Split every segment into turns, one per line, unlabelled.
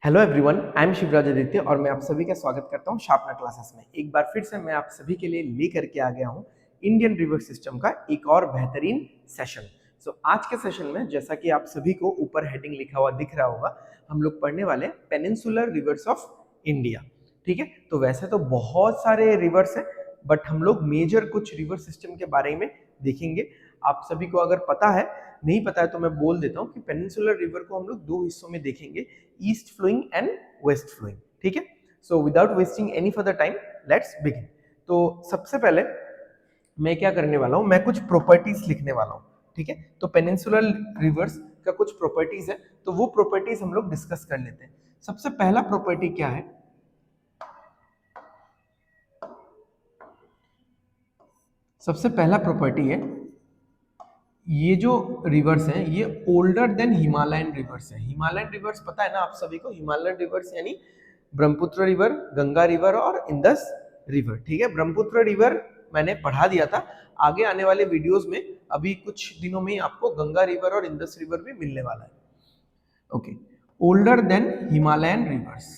Hello everyone, I am Shivraj Aditya और मैं आप सभी का स्वागत करता हूं शार्पनर क्लासेस में। एक बार फिर से मैं आप सभी के लिए लेकर के आ गया हूं इंडियन रिवर सिस्टम का एक और बेहतरीन सेशन। आज के सेशन में जैसा कि आप सभी को ऊपर हेडिंग लिखा हुआ दिख रहा होगा, हम लोग पढ़ने वाले हैं पेनिनसुलर रिवर्स ऑफ इंडिया। ठीक है, तो वैसे तो बहुत सारे रिवर्स हैं, बट हम लोग मेजर कुछ रिवर सिस्टम के बारे में देखेंगे। आप सभी को अगर पता है, नहीं पता है तो मैं बोल देता हूं कि पेनिनसुलर रिवर को हम लोग दो हिस्सों में देखेंगे, east flowing and west flowing. ठीक है, so without wasting any further time let's begin. तो सबसे पहले मैं क्या करने वाला हूं, मैं कुछ प्रॉपर्टीज लिखने वाला हूं। ठीक है, तो पेनिनसुलर रिवर्स का कुछ प्रॉपर्टीज है, तो वो प्रॉपर्टीज हम लोग डिस्कस कर लेते हैं। सबसे पहला प्रॉपर्टी क्या है, सबसे पहला प्रॉपर्टी है ये जो रिवर्स हैं ये ओल्डर देन हिमालयन रिवर्स है। हिमालयन रिवर्स पता है ना आप सभी को, हिमालयन रिवर्स यानी ब्रह्मपुत्र रिवर, गंगा रिवर और इंदस रिवर। ठीक है, ब्रह्मपुत्र रिवर मैंने पढ़ा दिया था, आगे आने वाले वीडियोस में अभी कुछ दिनों में आपको गंगा रिवर और इंदस रिवर भी मिलने वाला है। Okay, older than Himalayan reverse.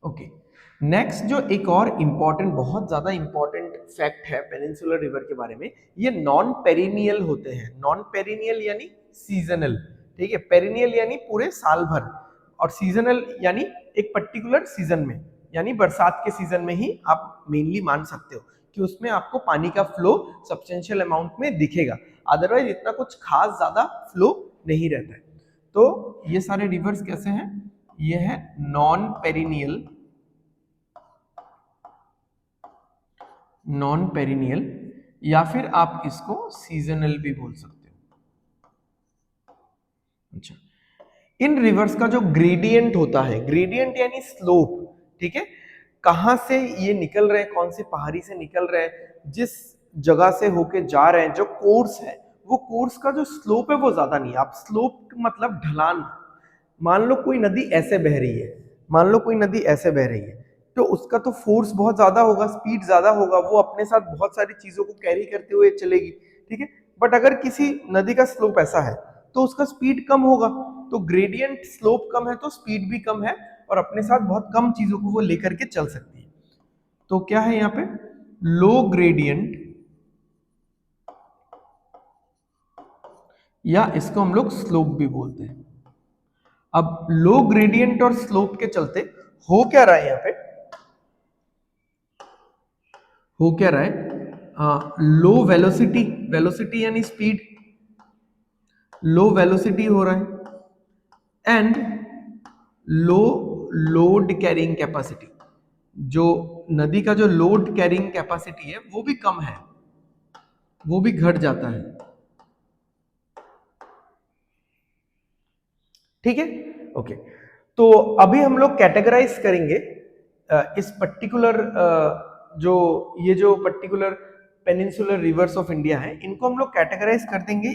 Okay, next जो एक और इम्पॉर्टेंट, बहुत ज्यादा इम्पॉर्टेंट फैक्ट है पेनिनसुलर रिवर के बारे में, ये नॉन पेरिनियल होते हैं। नॉन पेरिनियल यानी सीजनल। ठीक है, पेरिनियल यानी पूरे साल भर, और सीजनल यानी एक पर्टिकुलर सीजन में, यानी बरसात के सीजन में ही आप मेनली मान सकते हो कि उसमें आपको पानी का फ्लो सब्सटेंशियल अमाउंट में दिखेगा, अदरवाइज इतना कुछ खास ज्यादा फ्लो नहीं रहता है। तो ये सारे रिवर्स कैसे हैं, ये है नॉन पेरिनियल, नॉन पेरिनियल, या फिर आप इसको सीजनल भी बोल सकते हो। अच्छा, इन रिवर्स का जो ग्रेडियंट होता है, ग्रेडियंट यानी स्लोप, ठीक है, कहां से ये निकल रहे हैं, कौन सी पहाड़ी से निकल रहे हैं, जिस जगह से होके जा रहे हैं, जो कोर्स है, वो कोर्स का जो स्लोप है वो ज्यादा नहीं है। आप स्लोप मतलब ढलान, मान लो कोई नदी ऐसे बह रही है, मान लो कोई नदी ऐसे बह रही है, तो उसका तो फोर्स बहुत ज्यादा होगा, स्पीड ज्यादा होगा, वो अपने साथ बहुत सारी चीजों को कैरी करते हुए चलेगी। ठीक है, बट अगर किसी नदी का स्लोप ऐसा है तो उसका स्पीड कम होगा, तो ग्रेडियंट स्लोप कम है तो स्पीड भी कम है, और अपने साथ बहुत कम चीजों को वो लेकर के चल सकती है। तो क्या है यहाँ पे, लो ग्रेडियंट, या इसको हम लोग स्लोप भी बोलते हैं। अब लो ग्रेडियंट और स्लोप के चलते हो क्या रहा है यहाँ पे, हो क्या रहा है, लो वेलोसिटी, वेलोसिटी यानी स्पीड, लो वेलोसिटी हो रहा है, and low load carrying capacity, जो नदी का जो लोड कैरिंग कैपेसिटी है वो भी कम है, वो भी घट जाता है। ठीक है, ओके, तो अभी हम लोग कैटेगराइज करेंगे इस पर्टिकुलर जो ये जो particular peninsular reverse of India है, इनको हम लोग कैटेगराइज कर देंगे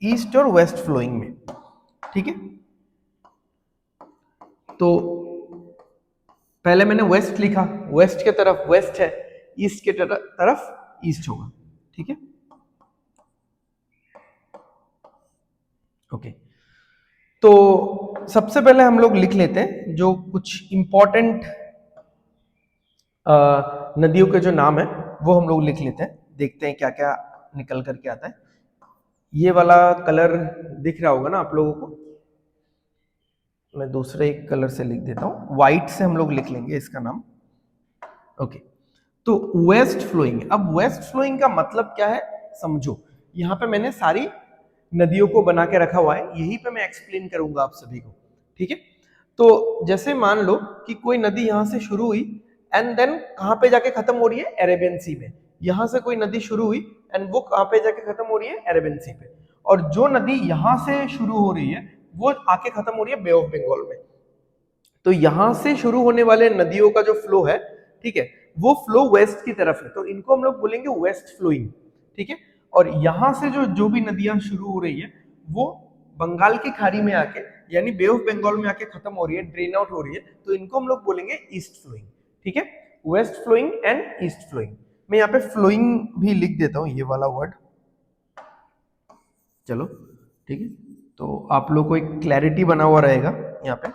ईस्ट और वेस्ट फ्लोइंग में। ठीक है, तो पहले मैंने वेस्ट लिखा, वेस्ट के तरफ वेस्ट है, ईस्ट के तरफ ईस्ट होगा। ठीक है, ओके, तो सबसे पहले हम लोग लिख लेते हैं जो कुछ इंपॉर्टेंट नदियों के जो नाम है वो हम लोग लिख लेते हैं, देखते हैं क्या क्या निकल करके आता है। ये वाला कलर दिख रहा होगा ना आप लोगों को, मैं दूसरे एक कलर से लिख देता हूं, व्हाइट से हम लोग लिख लेंगे इसका नाम। ओके, तो वेस्ट फ्लोइंग। अब वेस्ट फ्लोइंग का मतलब क्या है समझो, यहां पे मैंने सारी नदियों को बना के रखा हुआ है, यहीं पे मैं एक्सप्लेन करूंगा आप सभी को। ठीक है, तो जैसे मान लो कि कोई नदी यहां से शुरू हुई एंड देन कहां पे जाके खत्म हो रही है, अरेबियन सी में। यहां से कोई नदी शुरू हुई एंड वो कहां पे जाके खत्म हो रही है, अरेबियन सी पे, और जो नदी यहां से शुरू हो रही है वो आके खत्म हो रही है बे ऑफ बंगाल में। तो यहां से शुरू होने वाले नदियों का जो फ्लो है, ठीक है, वो फ्लो वेस्ट की तरफ है, तो इनको हम लोग बोलेंगे वेस्ट फ्लोइंग। ठीक है, और यहां से जो जो भी नदियां शुरू हो रही है वो बंगाल की खाड़ी में आके, यानी बे ऑफ बंगाल में आके खत्म हो रही है, ड्रेन आउट हो रही है, तो इनको हम लोग बोलेंगे ईस्ट फ्लोइंग। ठीक है, west flowing and east flowing. मैं यहाँ पे फ्लोइंग भी लिख देता हूं, ये वाला वर्ड, चलो ठीक है, तो आप लोग को एक क्लैरिटी बना हुआ रहेगा यहाँ पे।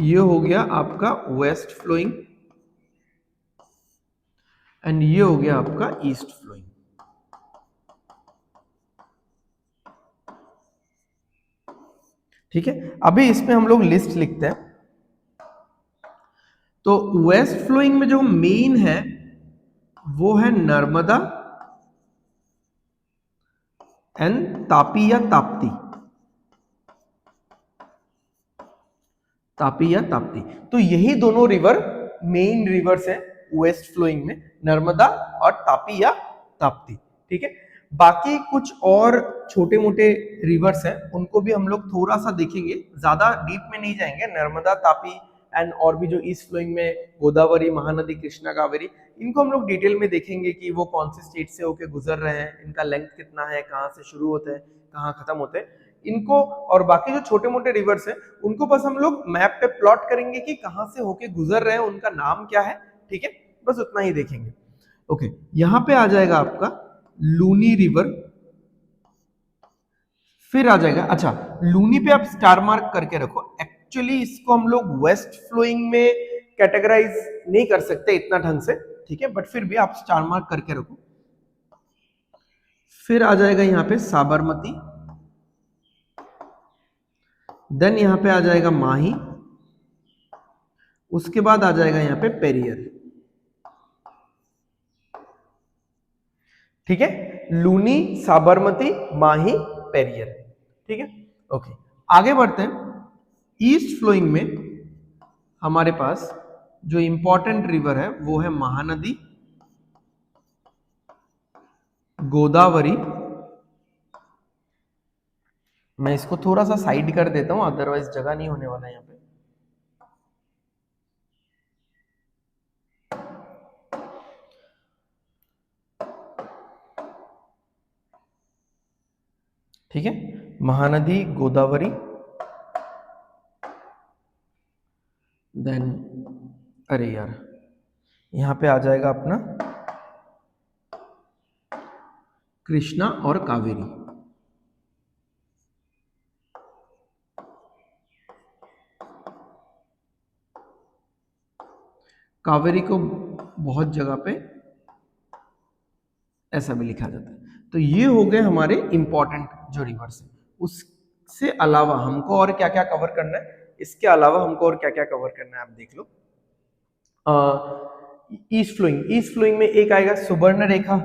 ये हो गया आपका वेस्ट फ्लोइंग एंड ये हो गया आपका ईस्ट फ्लोइंग। ठीक है, अभी इसमें हम लोग लिस्ट लिखते हैं। तो वेस्ट फ्लोइंग में जो मेन है वो है नर्मदा एंड तापी या ताप्ती, तापी या ताप्ती। तो यही दोनों रिवर मेन रिवर्स है वेस्ट फ्लोइंग में, नर्मदा और तापी या ताप्ती। ठीक है, बाकी कुछ और छोटे मोटे रिवर्स हैं, उनको भी हम लोग थोड़ा सा देखेंगे, ज्यादा डीप में नहीं जाएंगे। नर्मदा, तापी एंड और भी जो ईस्ट फ्लोइंग में गोदावरी, महानदी, कृष्णा, कावेरी, इनको हम लोग डिटेल में देखेंगे कि वो कौन से स्टेट से होके गुजर रहे हैं, इनका लेंथ कितना है, कहाँ से शुरू होते हैं, कहाँ खत्म होते हैं इनको। और बाकी जो छोटे मोटे रिवर्स हैं उनको बस हम लोग मैप पे प्लॉट करेंगे कि कहां से होके गुजर रहे हैं, उनका नाम क्या है। ठीक है, बस उतना ही देखेंगे। ओके, यहां पे आ जाएगा आपका लूनी रिवर, फिर आ जाएगा, अच्छा लूनी पे आप स्टार मार्क करके रखो। एक्चुअली इसको हम लोग वेस्ट फ्लोइंग में कैटेगराइज नहीं कर सकते इतना ढंग से, ठीक है, बट फिर भी आप स्टार मार्क करके रखो। फिर आ जाएगा यहाँ पे साबरमती, देन यहां पे आ जाएगा माही, उसके बाद आ जाएगा यहाँ पे पेरियर। ठीक है, लूनी, साबरमती, माही, पेरियर। ठीक है, ओके, आगे बढ़ते हैं। ईस्ट फ्लोइंग में हमारे पास जो इंपॉर्टेंट रिवर है वो है महानदी, गोदावरी। मैं इसको थोड़ा सा साइड कर देता हूं, अदरवाइज जगह नहीं होने वाला यहाँ पे। ठीक है, महानदी, गोदावरी, देन अरे यार यहां पे आ जाएगा अपना कृष्णा और कावेरी। कावेरी को बहुत जगह पे ऐसा भी लिखा जाता है। तो ये हो गए हमारे इंपॉर्टेंट जो रिवर्स है। उससे अलावा हमको और क्या क्या कवर करना है, इसके अलावा हमको और क्या क्या कवर करना है आप देख लो। ईस्ट फ्लोइंग, ईस्ट फ्लोइंग में एक आएगा सुवर्ण रेखा,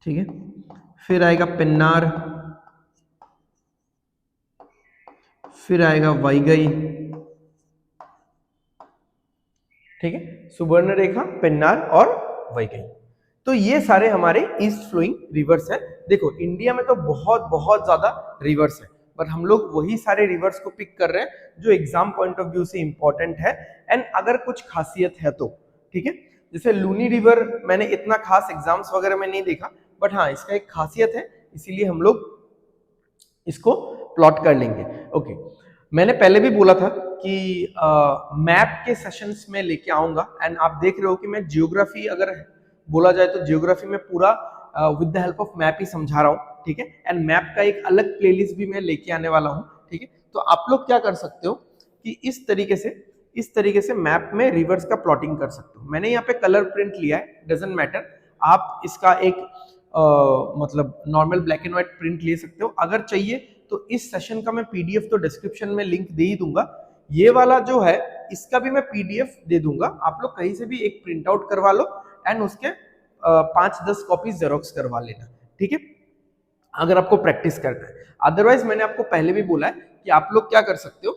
ठीक है, फिर आएगा पिन्नार, फिर आएगा वैगई। ठीक है, सुवर्ण रेखा, पिन्नार और वैगई। तो ये सारे हमारे ईस्ट फ्लोइंग रिवर्स है। देखो इंडिया में तो बहुत बहुत ज्यादा रिवर्स है, बट हम लोग वही सारे रिवर्स को पिक कर रहे हैं जो एग्जाम पॉइंट ऑफ व्यू से इंपॉर्टेंट है एंड अगर कुछ खासियत है तो। ठीक है, जैसे लूनी रिवर मैंने इतना खास एग्जाम्स वगैरह में नहीं देखा, बट हाँ इसका एक खासियत है, इसीलिए हम लोग इसको प्लॉट कर लेंगे। ओके, मैंने पहले भी बोला था कि मैप के सेशंस में लेके आऊंगा एंड आप देख रहे हो कि मैं जियोग्राफी अगर बोला जाए तो जियोग्राफी में पूरा with the help of map ही समझा रहा हूँ। ठीक है, एंड मैप का एक अलग प्लेलिस्ट भी मैं लेके आने वाला हूँ। ठीक है, तो आप लोग क्या कर सकते हो कि इस तरीके से मैप में रिवर्स का प्लॉटिंग कर सकते हो। मैंने यहाँ पे कलर प्रिंट लिया है, डजंट मैटर, आप इसका एक मतलब normal black and white print ले सकते हो। अगर चाहिए तो इस सेशन का मैं पीडीएफ तो डिस्क्रिप्शन में लिंक दे ही दूंगा। ये वाला जो है इसका भी मैं पीडीएफ दे दूंगा, आप लोग कहीं से भी एक प्रिंट आउट करवा लो एंड उसके 5-10 कॉपीज जेरोक्स करवा लेना। ठीक है, अगर आपको प्रैक्टिस करना है। अदरवाइज मैंने आपको पहले भी बोला है कि आप लोग क्या कर सकते हो,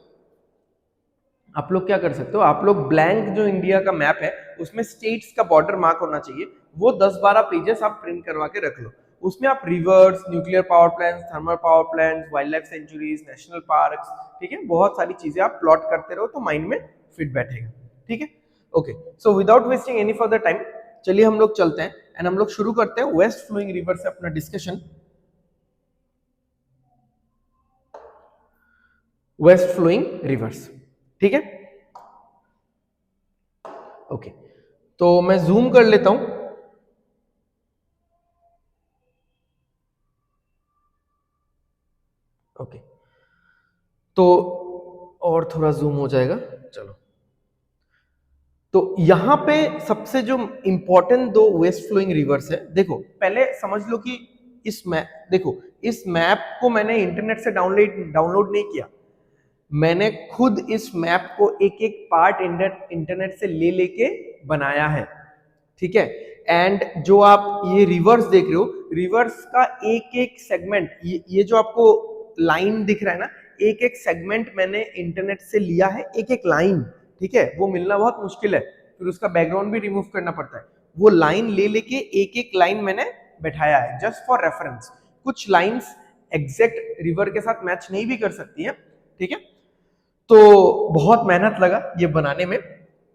आप लोग ब्लैंक जो इंडिया का मैप है उसमें स्टेट्स का बॉर्डर मार्क होना चाहिए, वो 10-12 पेजेस आप प्रिंट करवा के रख लो। उसमें आप reverse, nuclear power plants, thermal power plants, wild life sanctuaries, national parks, ठीक है, बहुत सारी चीजें आप प्लॉट करते रहो तो माइंड में फिट बैठेगा। ठीक है, ओके, सो without wasting any further time चलिए हम लोग चलते हैं एंड हम लोग शुरू करते हैं वेस्ट फ्लोइंग रिवर से अपना डिस्कशन। वेस्ट फ्लोइंग रिवर्स, ठीक है, ओके, तो मैं जूम कर लेता हूं। ओके, तो और थोड़ा जूम हो जाएगा, चलो। तो यहां पे सबसे जो इंपॉर्टेंट दो वेस्ट फ्लोइंग रिवर्स है, देखो पहले समझ लो कि इस मैप, देखो इस मैप को मैंने इंटरनेट से डाउनलोड नहीं किया, मैंने खुद इस मैप को एक एक पार्ट इंटरनेट से ले लेके बनाया है, ठीक है। एंड जो आप ये रिवर्स देख रहे हो, रिवर्स का एक एक सेगमेंट, ये जो आपको लाइन दिख रहा है ना, एक एक सेगमेंट मैंने इंटरनेट से लिया है, एक एक लाइन, ठीक है। वो मिलना बहुत मुश्किल है, फिर उसका बैकग्राउंड भी रिमूव करना पड़ता है। वो लाइन ले लेके एक एक लाइन मैंने बैठाया है जस्ट फॉर रेफरेंस। कुछ लाइंस एग्जैक्ट रिवर के साथ मैच नहीं भी कर सकती है, ठीक है। तो बहुत मेहनत लगा ये बनाने में।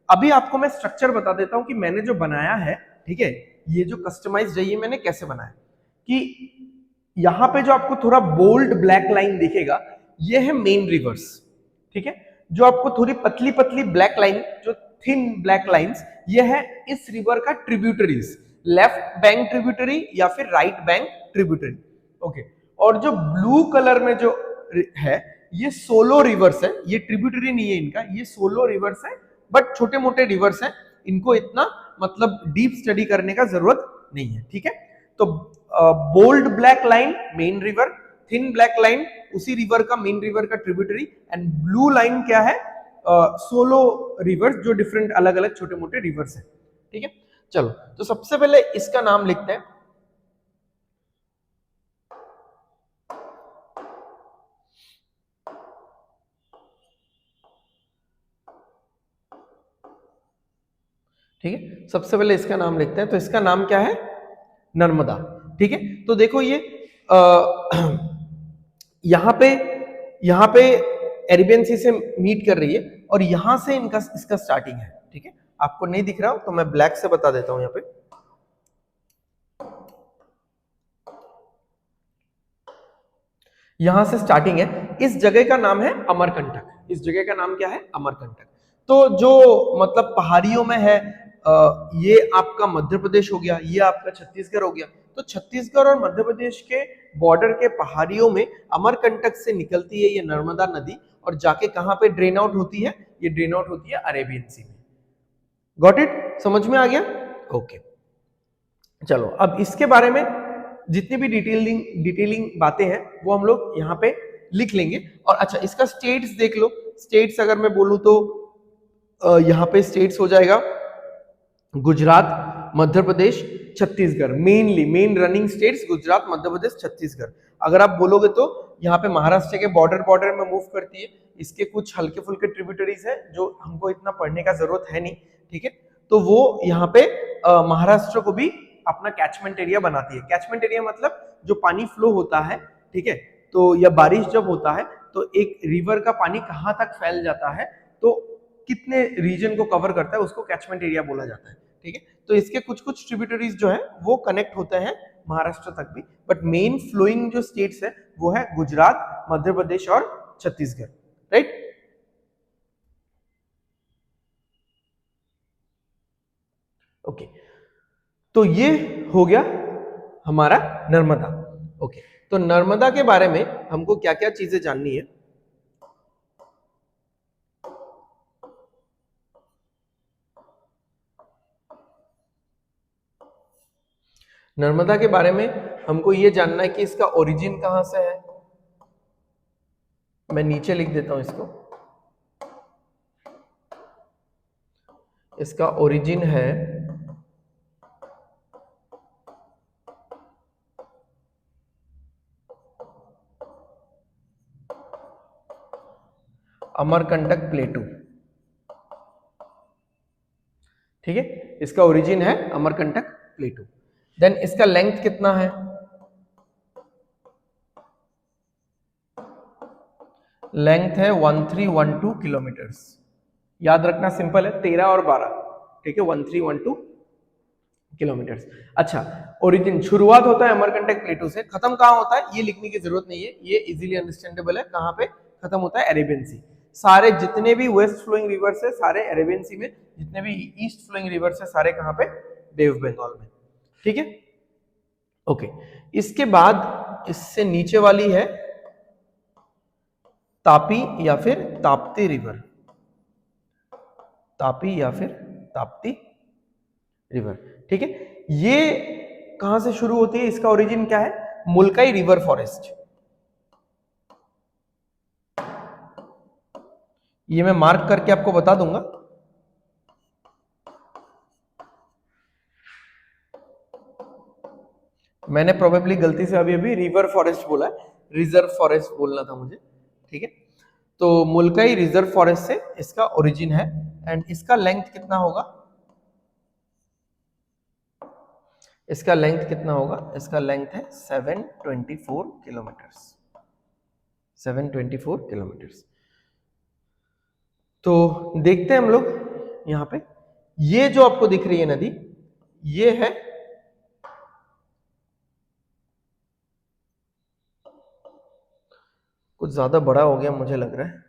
अभी आपको मैं स्ट्रक्चर बता देता हूं कि मैंने जो बनाया है, ठीक है, ये जो कस्टमाइज है ये मैंने कैसे बनाया। कि यहां पे जो आपको थोड़ा बोल्ड ब्लैक लाइन दिखेगा, ये है मेन रिवर्स, ठीक है। जो आपको थोड़ी पतली पतली ब्लैक लाइन, जो थिन ब्लैक लाइंस, ये है इस रिवर का ट्रिब्यूटरीज, लेफ्ट बैंक ट्रिब्यूटरी या फिर राइट बैंक ट्रिब्यूटरी, ओके। और जो ब्लू कलर में जो है, ये सोलो रिवर्स है, ये ट्रिब्यूटरी नहीं है इनका, ये सोलो रिवर्स है, बट छोटे मोटे रिवर्स है, इनको इतना मतलब डीप स्टडी करने का जरूरत नहीं है, ठीक है। तो bold black line main river, thin black line उसी रिवर का, मेन रिवर का ट्रिब्यूटरी, एंड ब्लू लाइन क्या है, सोलो रिवर्स, जो डिफरेंट अलग अलग छोटे मोटे रिवर्स है, ठीक है। चलो, तो सबसे पहले इसका नाम लिखते हैं। ठीक है, सबसे पहले इसका नाम लिखते हैं। तो इसका नाम क्या है, नर्मदा, ठीक है। तो देखो ये यहां पे अरेबियन सी से मीट कर रही है, और यहां से इनका इसका स्टार्टिंग है, ठीक है। आपको नहीं दिख रहा हो तो मैं ब्लैक से बता देता हूं। यहां पे यहां से स्टार्टिंग है, इस जगह का नाम है अमरकंटक। इस जगह का नाम क्या है, अमरकंटक। तो जो मतलब पहाड़ियों में है, ये आपका मध्य प्रदेश हो गया, ये आपका छत्तीसगढ़ हो गया। तो छत्तीसगढ़ और मध्य प्रदेश के बॉर्डर के पहाड़ियों में अमरकंटक से निकलती है ये नर्मदा नदी, और जाके कहां पे ड्रेन आउट होती है, ये ड्रेन आउट होती है अरेबियन सी में। गॉट इट, समझ में आ गया, ओके। चलो, अब इसके बारे में जितनी भी डिटेलिंग बातें हैं वो हम लोग यहाँ पे लिख लेंगे। और अच्छा, इसका स्टेट्स देख लो। स्टेट्स अगर मैं बोलूं तो यहाँ पे स्टेट्स हो जाएगा Gujarat, Madhya Pradesh, Chhattisgarh. Main running states Gujarat, Madhya Pradesh, Chhattisgarh. अगर आप बोलोगे तो यहाँ पे महाराष्ट्र के बॉर्डर में मूव करती है। इसके कुछ हल्के फुल्के ट्रिब्यूटरीज है जो हमको इतना पढ़ने का जरूरत है नहीं, ठीक है। तो वो यहाँ पे महाराष्ट्र को भी अपना कैचमेंट एरिया बनाती है। कैचमेंट एरिया मतलब जो पानी फ्लो होता है, ठीक है, तो या बारिश जब होता है तो एक रिवर का पानी कहाँ तक फैल जाता है, तो कितने रीजन को कवर करता है, उसको कैचमेंट एरिया बोला जाता है, ठीक है। तो इसके कुछ कुछ ट्रिब्यूटरीज जो है वो कनेक्ट होते हैं महाराष्ट्र तक भी, बट मेन फ्लोइंग जो स्टेट्स है वो है गुजरात, मध्य प्रदेश और छत्तीसगढ़, राइट। ओके, तो ये हो गया हमारा नर्मदा, ओके। तो नर्मदा के बारे में हमको क्या क्या चीजें जाननी है। नर्मदा के बारे में हमको ये जानना है कि इसका ओरिजिन कहां से है। मैं नीचे लिख देता हूं इसको। इसका ओरिजिन है अमरकंटक प्लेटू, ठीक है। इसका ओरिजिन है अमरकंटक प्लेटू। देन इसका लेंथ कितना है, लेंथ है 1312 किलोमीटर्स। याद रखना सिंपल है, 13 और 12, ठीक है, 1312 किलोमीटर्स। अच्छा, ओरिजिन शुरुआत होता है अमरकंटक प्लेटू से, खत्म कहां होता है ये लिखने की जरूरत नहीं है, ये इजीली अंडरस्टैंडेबल है। कहां पे खत्म होता है, अरेबियन सी। सारे जितने भी वेस्ट फ्लोइंग रिवर्स है सारे अरेबियन सी में, जितने भी ईस्ट फ्लोइंग रिवर्स है सारे कहां पे, बे ऑफ बंगाल में। ठीक है, ओके। इसके बाद इससे नीचे वाली है तापी या फिर ताप्ती रिवर, तापी या फिर ताप्ती रिवर। ठीक है, ये कहां से शुरू होती है, इसका ओरिजिन क्या है, मुलकाई रिवर फॉरेस्ट। ये मैं मार्क करके आपको बता दूंगा। मैंने प्रोबेबली गलती से अभी अभी रिवर फॉरेस्ट बोला है, रिजर्व फॉरेस्ट बोलना था मुझे। ठीक है, तो मुलकाई रिजर्व फॉरेस्ट से इसका ओरिजिन है। एंड इसका लेंथ कितना होगा, इसका लेंथ कितना होगा, इसका लेंथ है 724 किलोमीटर्स, 724 किलोमीटर्स। तो देखते हैं हम लोग यहां पे, ये जो आपको दिख रही है नदी, ये है कुछ ज्यादा बड़ा हो गया मुझे लग रहा है,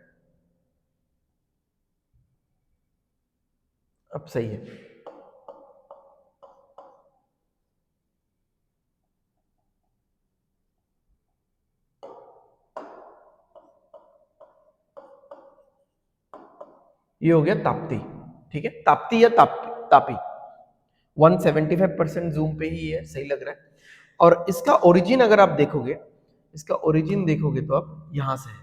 अब सही है। ये हो गया ताप्ती। ठीक है, ताप्ती या तापी 175% जूम पे ही है, सही लग रहा है। और इसका ओरिजिन अगर आप देखोगे, इसका ओरिजिन देखोगे तो आप यहां से है,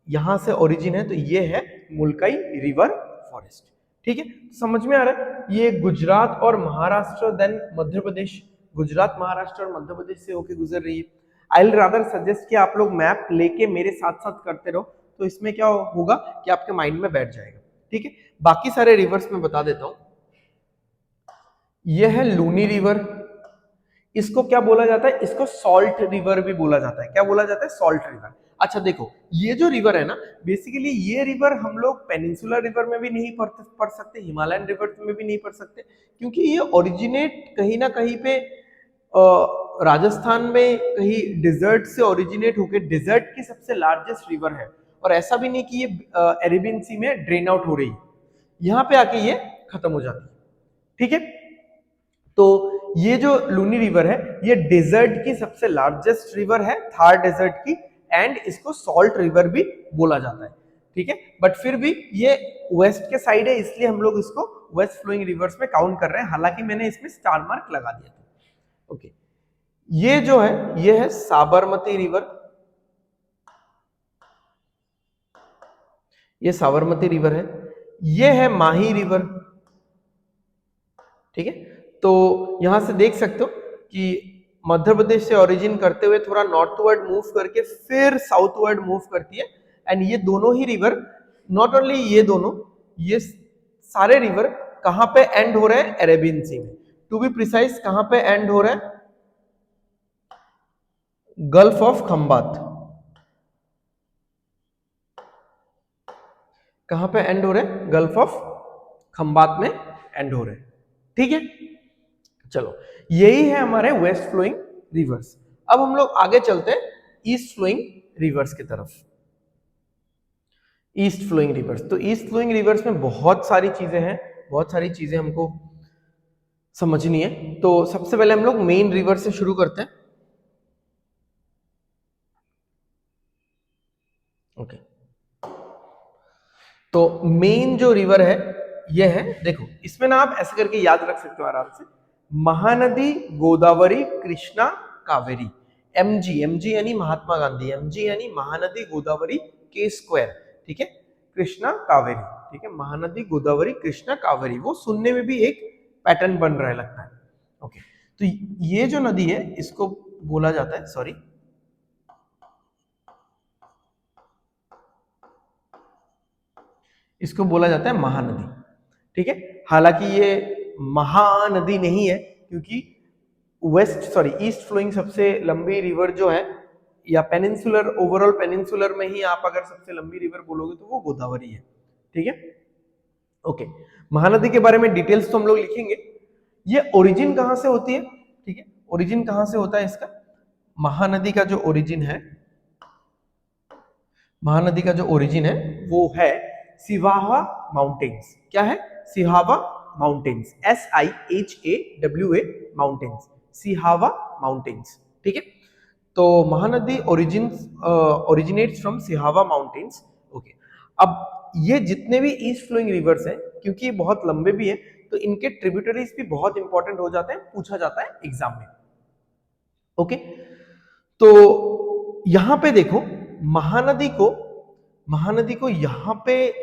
यहां से ओरिजिन है, तो ये है मुलकाई रिवर फॉरेस्ट। ठीक है, समझ में आ रहा है, ये गुजरात और महाराष्ट्र देन मध्य प्रदेश, गुजरात महाराष्ट्र और मध्य प्रदेश से होके गुजर रही है। आई विल रादर सजेस्ट कि आप लोग मैप लेके मेरे साथ साथ करते रहो, तो इसमें क्या होगा कि आपके माइंड में बैठ जाएगा। ठीक है, बाकी सारे रिवर्स में बता देता हूं। यह है लूनी रिवर, इसको क्या बोला जाता है, इसको सॉल्ट रिवर भी बोला जाता है। क्या बोला जाता है, सॉल्ट रिवर। अच्छा देखो, ये जो रिवर है ना, बेसिकली ये रिवर हम लोग पेनिनसुलर रिवर में भी नहीं पढ़ सकते, हिमालयन रिवर में भी नहीं पढ़ सकते, क्योंकि ये ओरिजिनेट कहीं ना कहीं पे राजस्थान में कहीं डिजर्ट से ओरिजिनेट होकर डिजर्ट की सबसे लार्जेस्ट रिवर है। और ऐसा भी नहीं कि ये अरेबियन सी में ड्रेन आउट हो रही है, यहां पे आके ये खत्म हो जाती है। ठीक है, तो ये जो लूनी रिवर है ये डेजर्ट की सबसे लार्जेस्ट रिवर है, थार डेजर्ट की, एंड इसको सॉल्ट रिवर भी बोला जाता है। ठीक है, बट फिर भी ये वेस्ट के साइड है, इसलिए हम लोग इसको वेस्ट फ्लोइंग रिवर्स में काउंट कर रहे हैं, हालांकि मैंने इसमें स्टार मार्क लगा दिया था। ओके, ये जो है ये है साबरमती रिवर, ये साबरमती रिवर है। ये है माही रिवर। ठीक है, तो यहां से देख सकते हो कि मध्य प्रदेश से ओरिजिन करते हुए थोड़ा नॉर्थवर्ड मूव करके फिर साउथवर्ड मूव करती है। एंड ये दोनों ही रिवर, नॉट ओनली ये दोनों, ये सारे रिवर कहां पे एंड हो रहे हैं, अरेबियन सी में। टू बी प्रिसाइज कहां पे एंड हो रहा है, गल्फ ऑफ खंबात। कहां पे एंड हो रहे हैं, गल्फ ऑफ खंबात में एंड हो रहे हैं। ठीक है, चलो यही है हमारे वेस्ट फ्लोइंग रिवर्स। अब हम लोग आगे चलते हैं ईस्ट फ्लोइंग रिवर्स की तरफ। ईस्ट फ्लोइंग रिवर्स, तो ईस्ट फ्लोइंग रिवर्स में बहुत सारी चीजें हैं, बहुत सारी चीजें हमको समझनी है। तो सबसे पहले हम लोग मेन रिवर से शुरू करते हैं। ओके, तो मेन जो रिवर है ये है, देखो इसमें ना आप ऐसे करके याद रख सकते हो आराम से, महानदी, गोदावरी, कृष्णा, कावेरी। एमजी, एमजी यानी महात्मा गांधी, एमजी यानी महानदी गोदावरी के स्क्वायर। ठीक है, कृष्णा कावेरी। ठीक है, महानदी गोदावरी कृष्णा कावेरी, वो सुनने में भी एक पैटर्न बन रहा है लगता है। ओके, तो ये जो नदी है इसको बोला जाता है, सॉरी, इसको बोला जाता है महानदी। ठीक है, हालांकि ये महानदी नहीं है, क्योंकि ईस्ट फ्लोइंग सबसे लंबी रिवर जो है, या पेनिनसुलर, ओवरऑल पेनिनसुलर में ही आप अगर सबसे लंबी रिवर बोलोगे तो वो गोदावरी है। ठीक है, ओके, महानदी के बारे में डिटेल्स तो हम लोग लिखेंगे। ये ओरिजिन कहां से होती है, ठीक है, ओरिजिन कहां से होता है इसका, महानदी का जो ओरिजिन है, महानदी का जो ओरिजिन है वो है सिहावा माउंटेन्स। क्या है? Sihawa mountains, SIHAWA mountains, Sihawa mountains. ठीक है, तो Mahanadi originates from Sihawa mountains. Okay, अब ये जितने भी ईस्ट फ्लोइंग रिवर्स हैं, क्योंकि ये बहुत लंबे भी हैं, तो इनके ट्रिब्यूटरीज भी बहुत इंपॉर्टेंट हो जाते हैं, पूछा जाता है एग्जाम में। ओके, तो यहां पे देखो, महानदी को यहां पे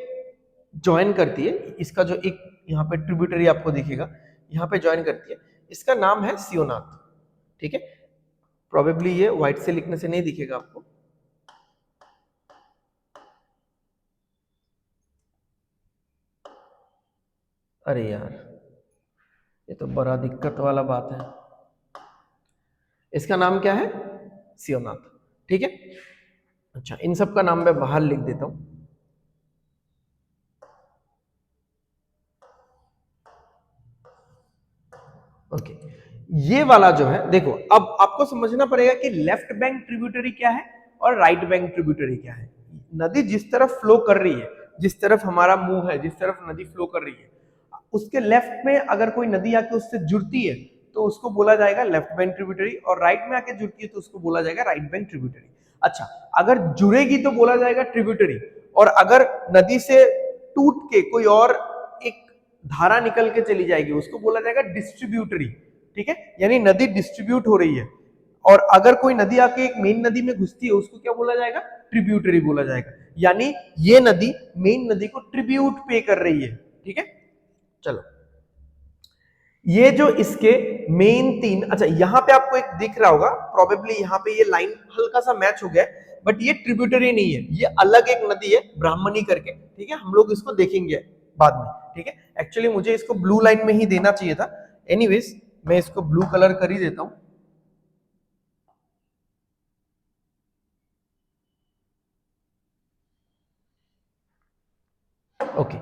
ज्वाइन करती है। इसका जो एक यहाँ पे ट्रिब्यूटरी आपको दिखेगा, यहाँ पे ज्वाइन करती है, इसका नाम है सियोनाथ। ठीक है, प्रोबेबली ये व्हाइट से लिखने से नहीं दिखेगा आपको। अरे यार, ये तो बड़ा दिक्कत वाला बात है। इसका नाम क्या है? सियोनाथ। ठीक है, अच्छा, इन सब का नाम मैं बाहर लिख देता हूं। ओके, ये वाला जो है, देखो अब आपको समझना पड़ेगा कि लेफ्ट बैंक ट्रिब्यूटरी क्या है और राइट बैंक ट्रिब्यूटरी क्या है। नदी जिस तरफ फ्लो कर रही है, जिस तरफ हमारा मुंह है, जिस तरफ नदी फ्लो कर रही है, उसके लेफ्ट में अगर कोई नदी आके उससे जुड़ती है तो उसको बोला जाएगा लेफ्ट बैंक ट्रिब्यूटरी, और राइट में आके जुड़ती है तो उसको बोला जाएगा राइट बैंक ट्रिब्यूटरी। अच्छा, अगर जुड़ेगी तो बोला जाएगा ट्रिब्यूटरी, और अगर नदी से टूट के कोई और एक धारा निकल के चली जाएगी उसको बोला जाएगा डिस्ट्रीब्यूटरी। ठीक है, यानी नदी डिस्ट्रीब्यूट हो रही है, और अगर कोई नदी आके एक मेन नदी में घुसती है उसको क्या बोला जाएगा? ट्रिब्यूटरी बोला जाएगा। यानी ये नदी मेन नदी को ट्रिब्यूट पे कर रही है। ठीक है, चलो, ये जो इसके मेन तीन, अच्छा यहां पे आपको एक दिख रहा होगा, प्रोबेबली यहां पे ये लाइन हल्का सा मैच हो गया है, बट ये ट्रिब्यूटरी नहीं है, ये अलग एक नदी है ब्राह्मणी करके। ठीक है, हम लोग इसको देखेंगे बाद में। ठीक है, एक्चुअली मुझे इसको ब्लू लाइन में ही देना चाहिए था, एनीवेज मैं इसको ब्लू कलर कर ही देता हूं। ओके,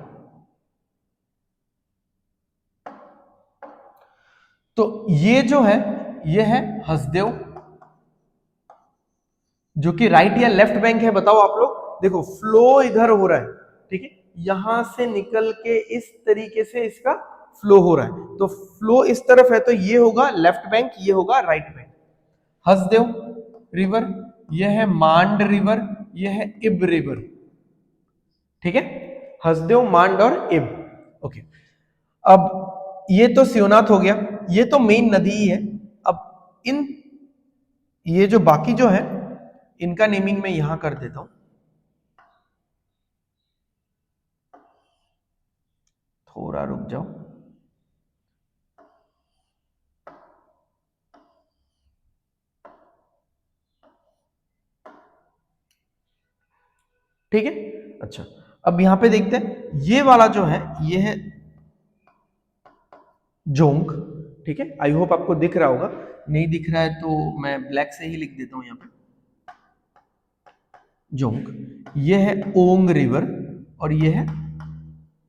तो ये जो है, ये है हसदेव, जो कि राइट या लेफ्ट बैंक है, बताओ आप लोग। देखो फ्लो इधर हो रहा है, ठीक है, यहां से निकल के इस तरीके से इसका फ्लो हो रहा है, तो फ्लो इस तरफ है, तो ये होगा लेफ्ट बैंक, ये होगा राइट बैंक। हसदेव रिवर, ये है मांड रिवर, ये है इब रिवर। ठीक है, हसदेव, मांड और इब। ओके, अब ये तो सियोनाथ हो गया, ये तो मेन नदी ही है। अब इन ये जो बाकी जो है इनका नेमिंग मैं यहां कर देता हूं, थोड़ा रुक जाओ। ठीक है, अच्छा, अब यहां पे देखते हैं, ये वाला जो है ये है जोंक। ठीक है, आई होप आपको दिख रहा होगा, नहीं दिख रहा है तो मैं ब्लैक से ही लिख देता हूं यहां पे, जोंक। ये है ओंग रिवर और ये है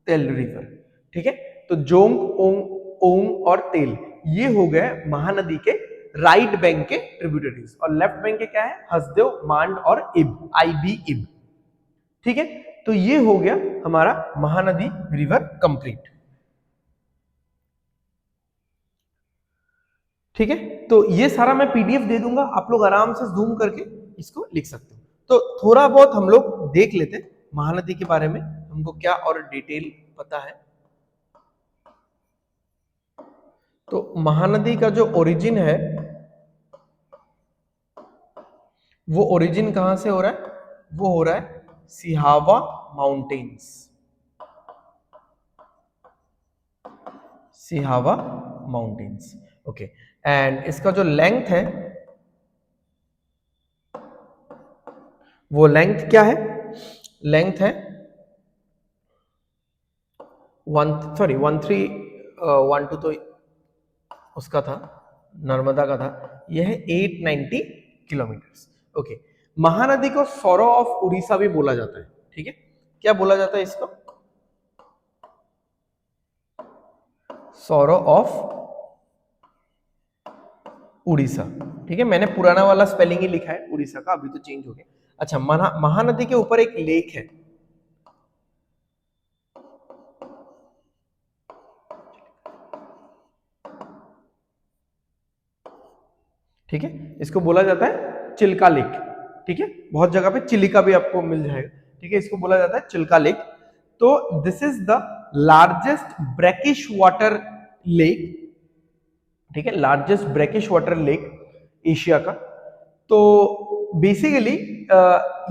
तेल रिवर। ठीक है, तो जोंग, ओंग, ओंग और तेल, ये हो गए महानदी के राइट बैंक के ट्रिब्यूटरीज, और लेफ्ट बैंक के क्या है? हसदेव, मांड और इब, IB इब। ठीक है, तो ये हो गया हमारा महानदी रिवर कंप्लीट। ठीक है, तो ये सारा मैं PDF दे दूंगा, आप लोग आराम से जूम करके इसको लिख सकते हो। तो थोड़ा बहुत हम लोग देख लेते हैं महानदी के बारे में, हमको क्या और डिटेल पता है। तो महानदी का जो ओरिजिन है, वो ओरिजिन कहां से हो रहा है? वो हो रहा है Sihawa mountains, Sihawa mountains. Okay, and इसका जो लेंथ है, वो लेंथ क्या है? लेंथ है 1312 तो उसका था, नर्मदा का था, यह है 890 किलोमीटर। ओके, महानदी को सौरो ऑफ उड़ीसा भी बोला जाता है। ठीक है, क्या बोला जाता है इसको? Sorrow of Orissa. ठीक है, मैंने पुराना वाला स्पेलिंग ही लिखा है उड़ीसा का, अभी तो चेंज हो गया। अच्छा, महानदी के ऊपर एक लेक है, ठीक है, इसको बोला जाता है चिल्का लेक। ठीक है, बहुत जगह पे चिलिका भी आपको मिल जाएगा। ठीक है, इसको बोला जाता है चिल्का लेक। तो this is the largest brackish water lake. ठीक है, largest brackish water lake Asia का। तो बेसिकली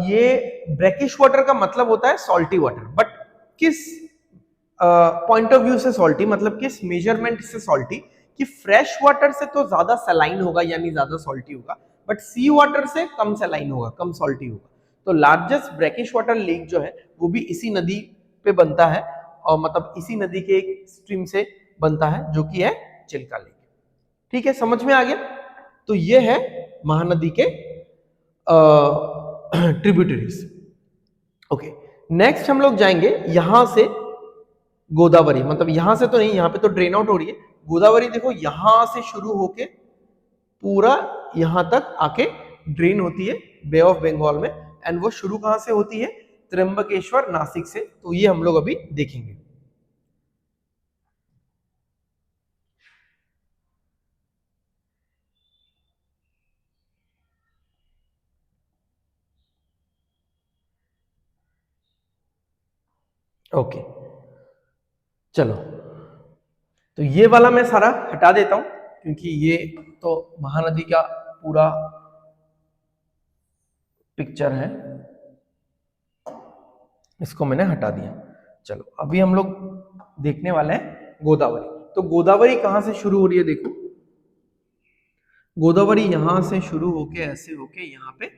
ये ब्रैकिश वाटर का मतलब होता है सॉल्टी वाटर, बट किस पॉइंट ऑफ व्यू से सॉल्टी, मतलब किस मेजरमेंट से सॉल्टी, कि फ्रेश वाटर से तो ज्यादा सलाइन होगा यानी ज्यादा सॉल्टी होगा, बट सी वाटर से कम सलाइन होगा, कम सॉल्टी होगा। तो लार्जेस्ट ब्रैकिश वाटर लेक जो है वो भी इसी नदी पे बनता है, और मतलब इसी नदी के एक स्ट्रीम से बनता है जो कि है चिल्का लेक। ठीक है, समझ में आ गया? तो ये है महानदी के ट्रिब्यूटरीज। ओके, नेक्स्ट हम लोग जाएंगे यहां से गोदावरी, मतलब यहां से तो नहीं, यहां पे तो ड्रेन आउट हो रही है। गोदावरी देखो यहां से शुरू होके पूरा यहां तक आके ड्रेन होती है बे ऑफ बंगाल में, एंड वो शुरू कहां से होती है? त्र्यंबकेश्वर नासिक से। तो ये हम लोग अभी देखेंगे। ओके, चलो, तो ये वाला मैं सारा हटा देता हूं क्योंकि ये तो महानदी का पूरा पिक्चर है, इसको मैंने हटा दिया। चलो, अभी हम लोग देखने वाले हैं गोदावरी। तो गोदावरी कहां से शुरू हो रही है? देखो, गोदावरी यहां से शुरू होके ऐसे होके यहाँ पे।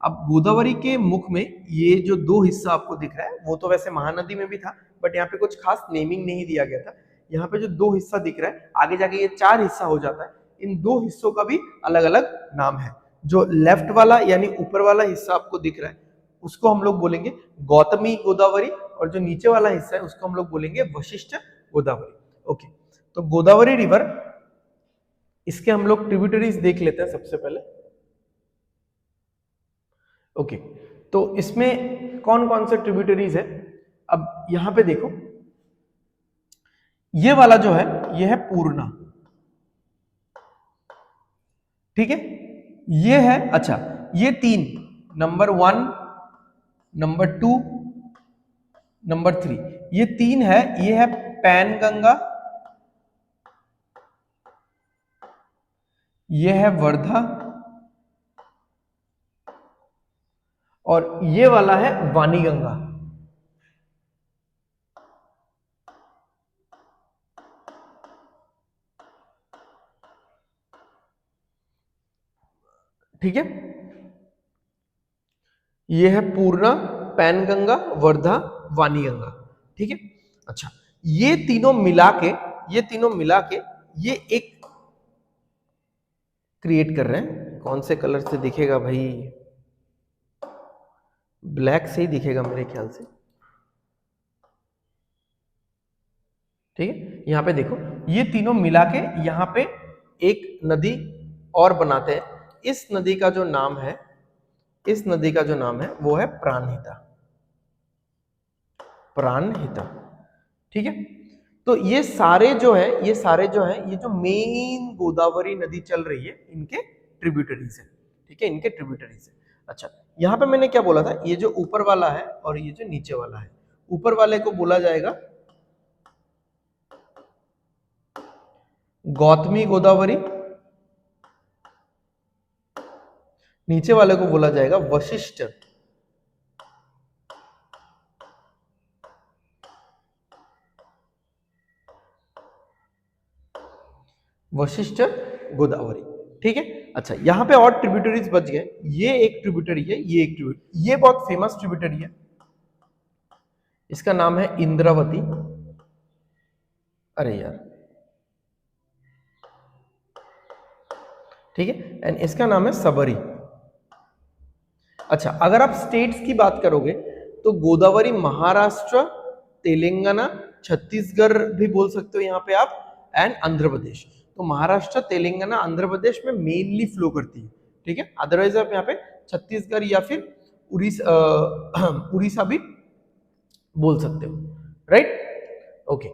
अब गोदावरी के मुख में ये जो दो हिस्सा आपको दिख रहा है, वो तो वैसे महानदी में भी था, बट यहाँ पे कुछ खास नेमिंग नहीं दिया गया था। यहाँ पे जो दो हिस्सा दिख रहा है, आगे जाके ये चार हिस्सा हो जाता है। इन दो हिस्सों का भी अलग अलग नाम है। जो लेफ्ट वाला यानी ऊपर वाला हिस्सा आपको दिख रहा है, उसको हम लोग बोलेंगे गौतमी गोदावरी, और जो नीचे वाला हिस्सा है उसको हम लोग बोलेंगे वशिष्ठ गोदावरी। ओके, तो गोदावरी रिवर, इसके हम लोग ट्रिब्यूटरीज देख लेते हैं सबसे पहले। ओके, तो इसमें कौन कौन से ट्रिब्यूटरीज है? अब यहां पे देखो, ये वाला जो है ये है पूर्णा। ठीक है, ये है, अच्छा, ये तीन, नंबर 1, नंबर 2, नंबर 3, ये तीन है। ये है पैनगंगा, ये है वर्धा, और ये वाला है वाणीगंगा। ठीक है, ये है पूर्णा, पैनगंगा, वर्धा, वाणीगंगा। ठीक है, अच्छा, ये तीनों मिला के, ये तीनों मिला के ये एक क्रिएट कर रहे हैं। कौन से कलर से दिखेगा भाई? ब्लैक से ही दिखेगा मेरे ख्याल से। ठीक है, यहां पे देखो, ये तीनों मिला के यहां पे एक नदी और बनाते हैं। इस नदी का जो नाम है, इस नदी का जो नाम है वो है प्राणहिता। प्राणहिता। ठीक है, तो ये सारे जो है, ये सारे जो है, ये जो मेन गोदावरी नदी चल रही है, इनके ट्रिब्यूटरीज है। ठीक है, इनके ट्रिब्यूटरीज है। अच्छा, यहां पे मैंने क्या बोला था? ये जो ऊपर वाला है और ये जो नीचे वाला है, ऊपर वाले को बोला जाएगा गौतमी गोदावरी, नीचे वाले को बोला जाएगा वशिष्ठ। वशिष्ठ गोदावरी। ठीक है, अच्छा, यहां पे और ट्रिब्यूटरीज बच गए। ये एक ट्रिब्यूटरी है, ये एक ट्रिब्यूटरी, ये बहुत फेमस ट्रिब्यूटरी है, इसका नाम है इंद्रावती। अरे यार, ठीक है, एंड इसका नाम है सबरी। अच्छा, अगर आप स्टेट्स की बात करोगे तो गोदावरी महाराष्ट्र, तेलंगाना, छत्तीसगढ़ भी बोल सकते हो यहाँ पे आप, एंड आंध्र प्रदेश। तो महाराष्ट्र, तेलंगाना, आंध्र प्रदेश में मेनली फ्लो करती है। ठीक है, अदरवाइज आप यहाँ पे छत्तीसगढ़ या फिर उड़ीसा भी बोल सकते हो। राइट, ओके,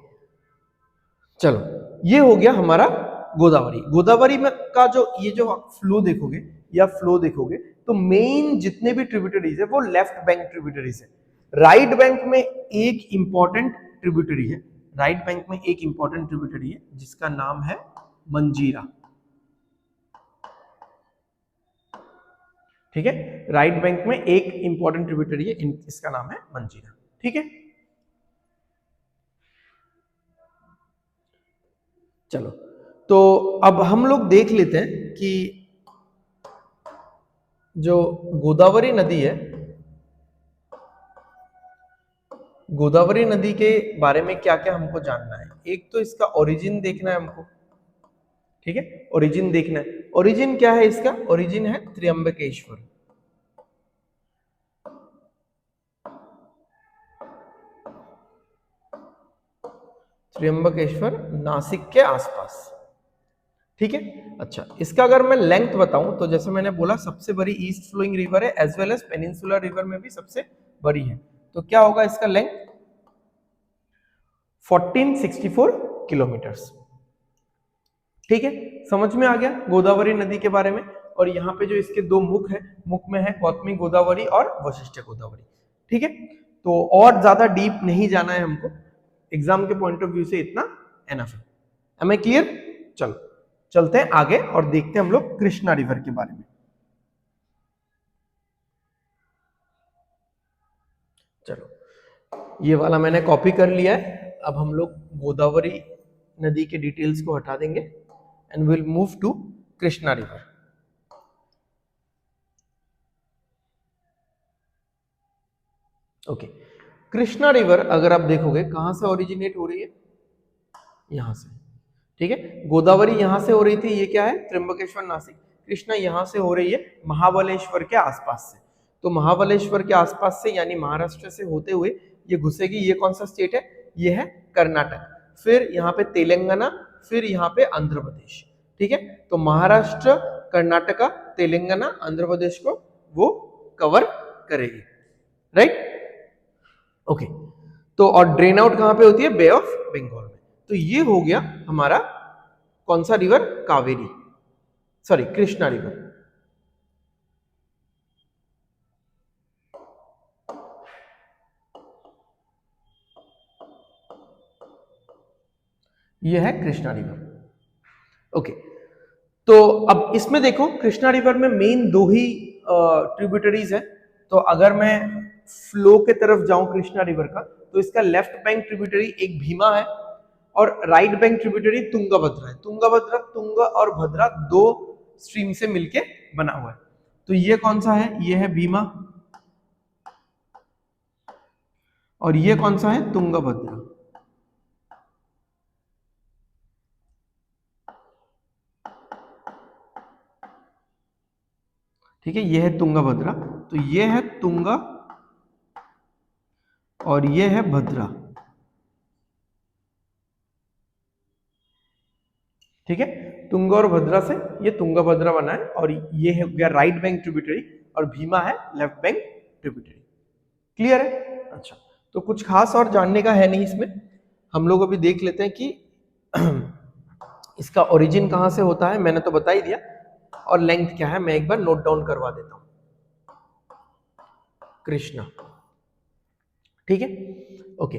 चलो, ये हो गया हमारा गोदावरी। गोदावरी में का जो ये जो फ्लो देखोगे या फ्लो देखोगे तो मेन जितने भी ट्रिब्यूटरीज है वो लेफ्ट बैंक ट्रिब्यूटरीज है। राइट बैंक में एक इंपॉर्टेंट ट्रिब्यूटरी है, राइट बैंक में एक इंपॉर्टेंट ट्रिब्यूटरी है जिसका नाम है मंजीरा। ठीक है, राइट बैंक में एक इंपॉर्टेंट ट्रिब्यूटरी है, इसका नाम है मंजीरा। ठीक है, चलो तो अब हम लोग देख लेते हैं कि जो गोदावरी नदी है, गोदावरी नदी के बारे में क्या क्या हमको जानना है। एक तो इसका ओरिजिन देखना है हमको, ठीक है, ओरिजिन देखना है। ओरिजिन क्या है इसका? ओरिजिन है त्र्यंबकेश्वर। त्र्यंबकेश्वर नासिक के आसपास। ठीक है, अच्छा इसका अगर मैं लेंथ बताऊं तो जैसे मैंने बोला सबसे बड़ी ईस्ट फ्लोइंग रिवर है as well as peninsular river में भी सबसे बड़ी है। तो क्या होगा इसका लेंथ? 1464 किलोमीटर्स। ठीक है, समझ में आ गया गोदावरी नदी के बारे में। और यहाँ पे जो इसके दो मुख है, मुख में है गौतमी गोदावरी और वशिष्ठ गोदावरी। ठीक है, तो और ज्यादा डीप नहीं जाना है हमको, एग्जाम के पॉइंट ऑफ व्यू से इतना एनफ है। Am I clear? चलो चलते हैं आगे और देखते हैं हम लोग कृष्णा रिवर के बारे में। चलो ये वाला मैंने कॉपी कर लिया है। अब हम लोग गोदावरी नदी के डिटेल्स को हटा देंगे and will move to Krishna river. Okay, Krishna river अगर आप देखोगे कहां से ओरिजिनेट हो रही है? यहां से। ठीक है, गोदावरी यहां से हो रही थी, ये क्या है? त्र्यंबकेश्वर नासिक। कृष्णा यहां से हो रही है महाबलेश्वर के आसपास से। तो महाबलेश्वर के आसपास से यानी महाराष्ट्र से होते हुए ये घुसेगी। ये कौन सा स्टेट है? ये है कर्नाटक, फिर यहाँ पे तेलंगाना, फिर यहाँ पे आंध्र प्रदेश। ठीक है, तो महाराष्ट्र, कर्नाटका, तेलंगाना, आंध्र प्रदेश को वो कवर करेगी। Right, okay. तो और ड्रेन आउट कहां पे होती है? बे ऑफ बंगाल में। तो ये हो गया हमारा कौन सा river? Kaveri, sorry Krishna river. ये है कृष्णा रिवर। ओके, तो अब इसमें देखो कृष्णा रिवर में मेन दो ही ट्रिब्यूटरीज है। तो अगर मैं फ्लो के तरफ जाऊं कृष्णा रिवर का, तो इसका लेफ्ट बैंक ट्रिब्यूटरी एक भीमा है और राइट बैंक ट्रिब्यूटरी तुंगभद्रा है। तुंगभद्रा, तुंग और भद्रा दो स्ट्रीम से मिलके बना हुआ है। तो ये कौन सा है? ये है भीमा और ये कौन सा है? तुंगभद्रा। ठीक है, ये है तुंगभद्रा। तो ये है तुंगा और ये है भद्रा। ठीक है, तुंगा और भद्रा से ये तुंगभद्रा बना है और ये है गया राइट बैंक ट्रिब्यूटरी और भीमा है लेफ्ट बैंक ट्रिब्यूटरी। क्लियर है? अच्छा, तो कुछ खास और जानने का है नहीं इसमें। हम लोग अभी देख लेते हैं कि इसका ओरिजिन कहां से होता है, मैंने तो बता ही दिया। और लेंथ क्या है मैं एक बार नोट डाउन करवा देता हूं। कृष्णा, ठीक है, ओके।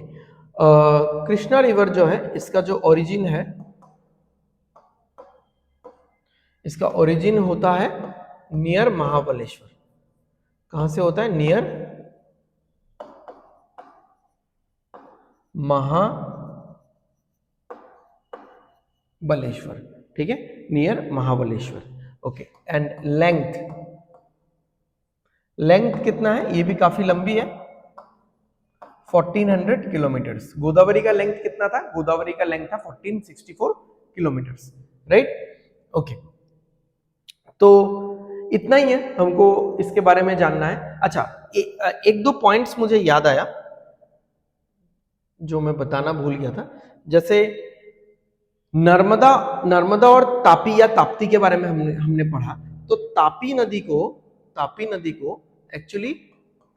कृष्णा रिवर जो है इसका जो ओरिजिन है, इसका ओरिजिन होता है नियर महाबलेश्वर। कहां से होता है? नियर महाबलेश्वर। ठीक है, near Mahabaleshwar. Okay, and length, length कितना है? ये भी काफी लंबी है, 1400 किलोमीटर्स। गोदावरी का लेंथ कितना था? गोदावरी का लेंथ था 1464 किलोमीटर्स। Right, okay. तो इतना ही है हमको इसके बारे में जानना है। अच्छा, एक दो पॉइंट्स मुझे याद आया जो मैं बताना भूल गया था। जैसे नर्मदा, नर्मदा और तापी या ताप्ती के बारे में हमने पढ़ा। तो तापी नदी को एक्चुअली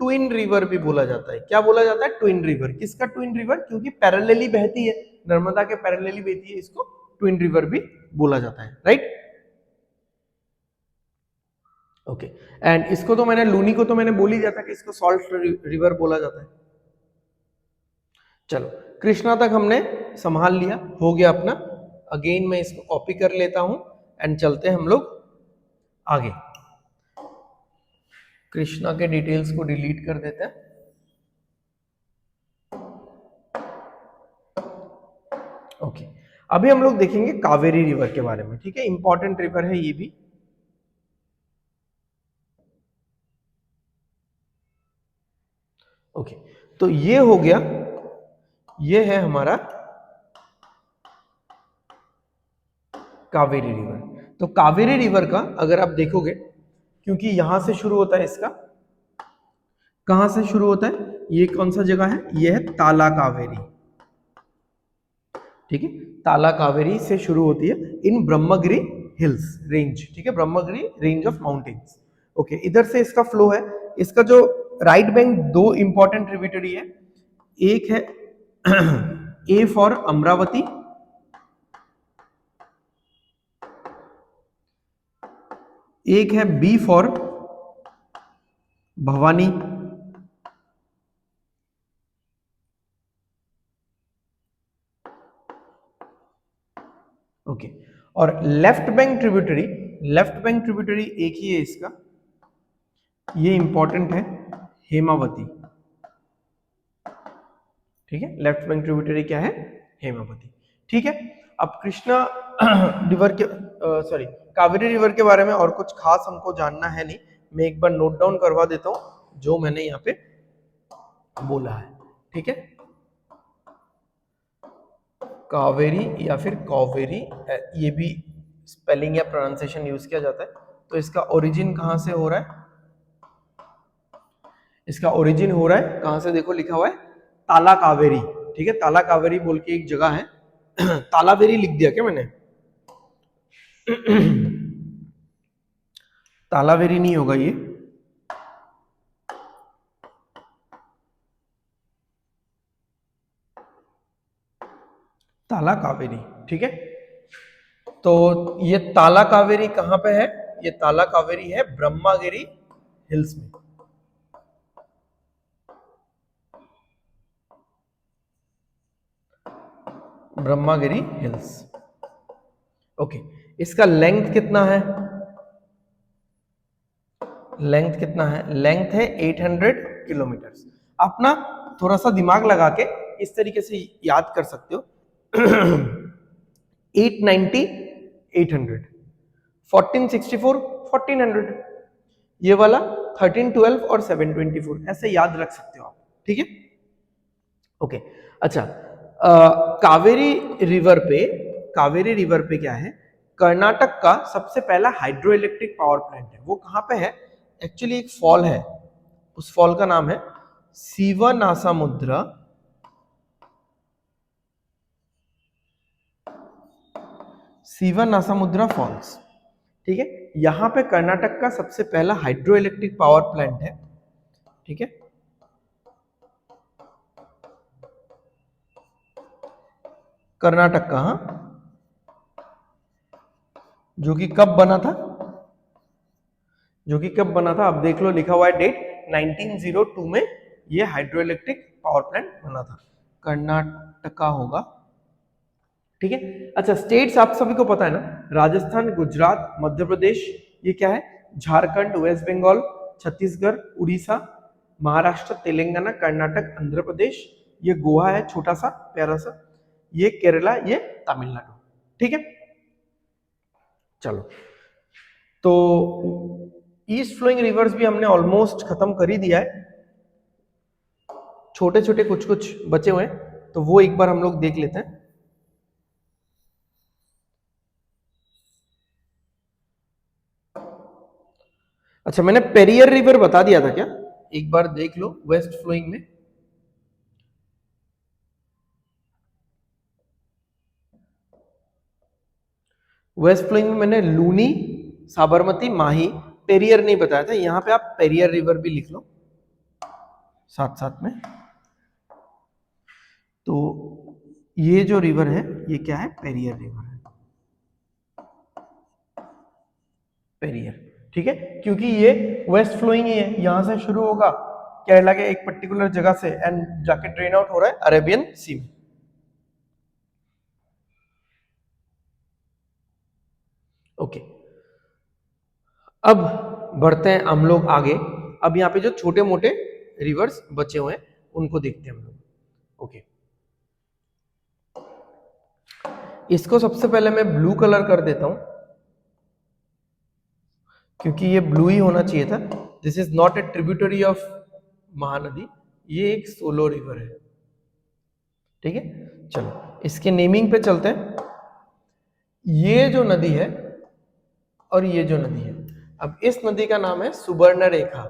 ट्विन रिवर भी बोला जाता है। क्या बोला जाता है? Twin river. किसका ट्विन रिवर? क्योंकि पैरेलली बहती है, नर्मदा के पैरेलली बहती है, इसको ट्विन रिवर भी बोला जाता है, राइट। ओके, एंड इसको तो मैंने, लूनी को तो मैंने बोल ही दिया था कि इसको सॉल्ट रिवर बोला जाता है। चलो, कृष्णा तक हमने संभाल लिया, हो गया अपना। अगेन मैं इसको कॉपी कर लेता हूं एंड चलते हैं हम लोग आगे। कृष्णा के डिटेल्स को डिलीट कर देते हैं। ओके, अभी हम लोग देखेंगे कावेरी रिवर के बारे में, ठीक है। इंपॉर्टेंट रिवर है ये भी। ओके, तो ये हो गया, ये है हमारा कावेरी रिवर। तो कावेरी रिवर का अगर आप देखोगे, क्योंकि यहां से शुरू होता है इसका, कहां से शुरू होता है, ये कौन सा जगह है, ये है ताला कावेरी, ठीक है। ताला कावेरी से शुरू होती है इन ब्रह्मगिरी हिल्स रेंज, ठीक है, Brahmagiri range of mountains. Okay, इधर से इसका फ्लो है। इसका जो राइट बैंक दो इंपॉर्टेंट ट्रिब्यूटरी है, एक है ए फॉर अमरावती, एक है बी फॉर भवानी, ओके। और left bank tributary, left bank tributary एक ही है इसका, ये इंपॉर्टेंट है, हेमावती, ठीक है। लेफ्ट बैंक ट्रिब्यूटरी क्या है, हेमावती, ठीक है। अब कृष्णा रिवर के, सॉरी, कावेरी रिवर के बारे में और कुछ खास हमको जानना है नहीं, मैं एक बार नोट डाउन करवा देता हूं जो मैंने यहाँ पे बोला है, ठीक है। कावेरी या फिर कावेरी, ये भी स्पेलिंग या प्रोनाउंसिएशन यूज किया जाता है। तो इसका ओरिजिन कहां से हो रहा है, इसका ओरिजिन हो रहा है कहां से, देखो लिखा हुआ है ताला कावेरी, ठीक है। ताला कावेरी बोल के एक जगह है तालावेरी लिख दिया क्या मैंने तालावेरी नहीं होगा ये, ताला कावेरी, ठीक है। तो ये ताला कावेरी कहां पे है, ये ताला कावेरी है ब्रह्मागिरी हिल्स में, ब्रह्मागिरी हिल्स। ओके, इसका लेंथ कितना है, लेंथ कितना है, लेंथ है 800 किलोमीटर। आप ना थोड़ा सा दिमाग लगा के इस तरीके से याद कर सकते हो 890 800, 1464 1400, ये वाला 1312 और 724, ऐसे याद रख सकते हो आप, ठीक है। ओके, अच्छा, कावेरी रिवर पे, कावेरी रिवर पे क्या है, कर्नाटक का सबसे पहला हाइड्रो इलेक्ट्रिक पावर प्लांट है। वो कहां पे है, एक्चुअली एक फॉल है, उस फॉल का नाम है शिवनासमुद्र, शिवनासमुद्र फॉल्स, ठीक है। यहां पे कर्नाटक का सबसे पहला हाइड्रो इलेक्ट्रिक पावर प्लांट है, ठीक है। कर्नाटक का, हाँ, जो कि कब बना था, जो कि कब बना था, अब देख लो लिखा हुआ है डेट 1902 में ये हाइड्रो इलेक्ट्रिक पावर प्लांट बना था, कर्नाटका होगा, ठीक है। अच्छा, स्टेट्स आप सभी को पता है ना, राजस्थान, गुजरात, मध्य प्रदेश, ये क्या है, झारखंड, वेस्ट बंगाल, छत्तीसगढ़, उड़ीसा, महाराष्ट्र, तेलंगाना, कर्नाटक, आंध्र प्रदेश, ये गोवा है छोटा सा प्यारा सा, ये केरला, ये तमिलनाडु, ठीक है। चलो, तो ईस्ट फ्लोइंग रिवर्स भी हमने ऑलमोस्ट खत्म कर ही दिया है, छोटे छोटे कुछ कुछ बचे हुए हैं, तो वो एक बार हम लोग देख लेते हैं। अच्छा, मैंने पेरियर रिवर बता दिया था क्या, एक बार देख लो वेस्ट फ्लोइंग में, वेस्ट फ्लोइंग में मैंने लूनी, साबरमती, माही, पेरियर नहीं बताया था, यहां पे आप पेरियर रिवर भी लिख लो साथ साथ में। तो ये जो रिवर है ये क्या है, पेरियर रिवर है, पेरियर, ठीक है, क्योंकि ये वेस्ट फ्लोइंग ही है, यहां से शुरू होगा केरला के एक पर्टिकुलर जगह से एंड जाके ड्रेन आउट हो रहा है अरेबियन सी में। ओके, अब बढ़ते हैं हम लोग आगे। अब यहाँ पे जो छोटे मोटे रिवर्स बचे हुए हैं उनको देखते हैं हम लोग। ओके, इसको सबसे पहले मैं ब्लू कलर कर देता हूं क्योंकि ये ब्लू ही होना चाहिए था। This is not a tributary of Mahanadi, ये एक सोलो रिवर है, ठीक है। चलो इसके नेमिंग पे चलते हैं। ये जो नदी है और ये जो नदी है, अब इस नदी का नाम है सुवर्ण रेखा,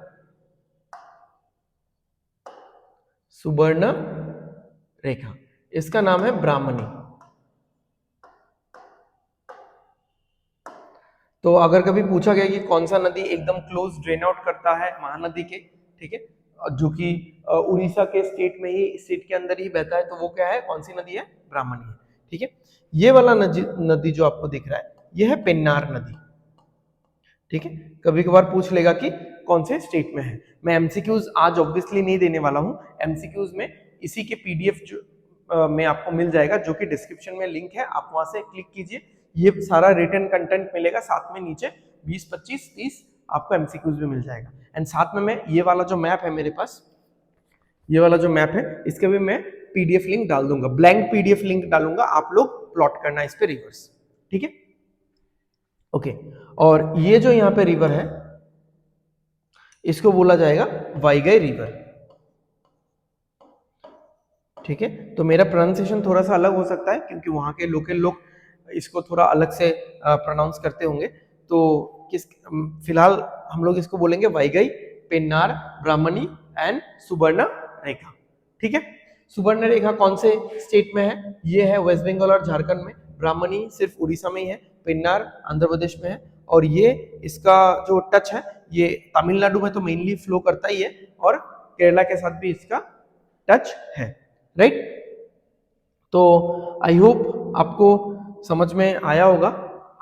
सुवर्ण रेखा, इसका नाम है ब्राह्मणी। तो अगर कभी पूछा गया कि कौन सा नदी एकदम क्लोज ड्रेन आउट करता है महानदी के, ठीक है, जो कि उड़ीसा के स्टेट में ही, स्टेट के अंदर ही बहता है, तो वो क्या है, कौन सी नदी है, ब्राह्मणी है, ठीक है। ये वाला नदी जो आपको दिख रहा है ये है पेन्नार नदी, ठीक है। कभी कभार पूछ लेगा कि कौन से स्टेट में है। मैं एमसीक्यूज आज ऑब्वियसली नहीं देने वाला हूं, एमसीक्यूज में इसी के पीडीएफ में आपको मिल जाएगा, जो कि डिस्क्रिप्शन में लिंक है, आप वहां से क्लिक कीजिए, ये सारा रिटन कंटेंट मिलेगा, साथ में नीचे 20, 25, 30 आपको एमसीक्यूज भी मिल जाएगा। एंड साथ में मैं ये वाला जो मैप है मेरे पास, ये वाला जो मैप है इसके भी मैं पीडीएफ लिंक डाल दूंगा, ब्लैंक पीडीएफ लिंक डालूंगा, आप लोग प्लॉट करना इस पे रिवर्स, ठीक है। ओके, और ये जो यहाँ पे रिवर है इसको बोला जाएगा वाईगई रिवर, ठीक है। तो मेरा प्रोनाउंसिएशन थोड़ा सा अलग हो सकता है क्योंकि वहां के लोकल लोग इसको थोड़ा अलग से प्रोनाउंस करते होंगे, तो किस फिलहाल हम लोग इसको बोलेंगे वाईगई, पेन्नार, ब्राह्मणी एंड सुवर्ण रेखा, ठीक है। सुवर्ण रेखा कौन से स्टेट में है, ये है वेस्ट बंगाल और झारखंड में, ब्राह्मणी सिर्फ उड़ीसा में ही है, पेन्नार आंध्र प्रदेश में है, और ये इसका जो टच है ये तमिलनाडु में तो मेनली फ्लो करता ही है, और केरला के साथ भी इसका टच है, राइट। तो आई होप आपको समझ में आया होगा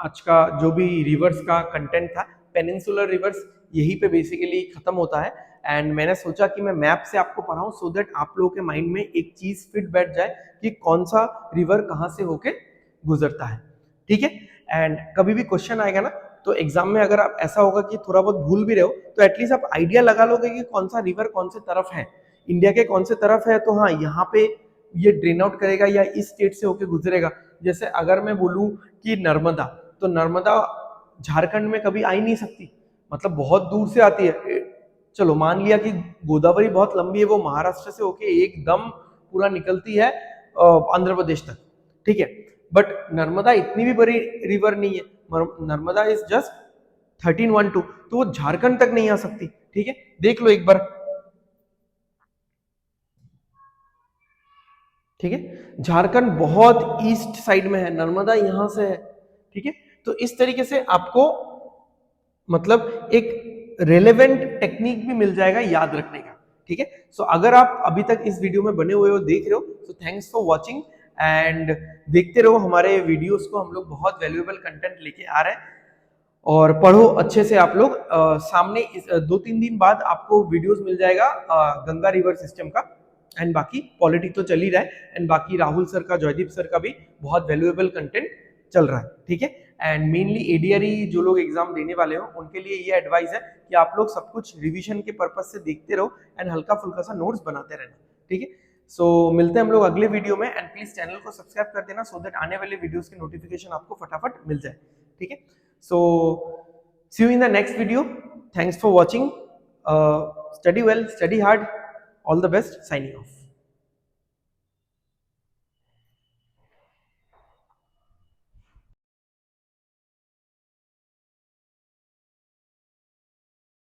आज का जो भी रिवर्स का कंटेंट था। पेनिनसुलर रिवर्स यहीं पे बेसिकली खत्म होता है, एंड मैंने सोचा कि मैं मैप से आपको पढ़ाऊं सो दैट आप लोगों के माइंड में एक चीज फिट बैठ जाए कि कौन सा रिवर कहां से होके गुजरता है, ठीक है। एंड कभी भी क्वेश्चन आएगा ना, तो एग्जाम में अगर आप ऐसा होगा कि थोड़ा बहुत भूल भी रहे हो, तो एटलीस्ट आप आइडिया लगा लोगे कि कौन सा रिवर कौन से तरफ है, इंडिया के कौन से तरफ है, तो हाँ यहाँ पे ये ड्रेन आउट करेगा या इस स्टेट से होके गुजरेगा। जैसे अगर मैं बोलूं कि नर्मदा, तो नर्मदा झारखंड में कभी आ ही नहीं सकती, मतलब बहुत दूर से आती है। चलो मान लिया कि गोदावरी बहुत लंबी है, वो महाराष्ट्र से होके एकदम पूरा निकलती है आंध्र प्रदेश तक, ठीक है, बट नर्मदा इतनी भी बड़ी रिवर नहीं है, नर्मदा इज जस्ट 1312, तो वो झारखंड तक नहीं आ सकती, ठीक है। देख लो एक बार, ठीक है, झारखंड बहुत ईस्ट साइड में है, नर्मदा यहां से है, ठीक है। तो इस तरीके से आपको मतलब एक रेलेवेंट टेक्निक भी मिल जाएगा याद रखने का, ठीक है। सो अगर आप अभी तक इस वीडियो में बने हुए हो, देख रहे हो, तो थैंक्स फॉर वॉचिंग, एंड देखते रहो हमारे वीडियोस को, हम लोग बहुत वैल्यूएबल कंटेंट लेके आ रहे हैं, और पढ़ो अच्छे से आप लोग। सामने 2-3 दिन बाद आपको वीडियोस मिल जाएगा गंगा रिवर सिस्टम का, एंड बाकी पॉलिटी तो चल ही रहा है, एंड बाकी राहुल सर का, जयदीप सर का भी बहुत वैल्यूएबल कंटेंट चल रहा है, ठीक है। एंड मेनली एडीआरई जो लोग एग्जाम देने वाले हो उनके लिए ये एडवाइस है कि आप लोग सब कुछ रिवीजन के पर्पज से देखते रहो, एंड हल्का फुल्का सा नोट्स बनाते रहना, ठीक है। सो मिलते हैं हम लोग अगले वीडियो में, एंड प्लीज चैनल को सब्सक्राइब कर देना सो दैट आने वाले वीडियोस की नोटिफिकेशन आपको फटाफट मिल जाए, ठीक है। So, see you in the next video. Thanks for watching. Study well, study hard. All the best. Signing off.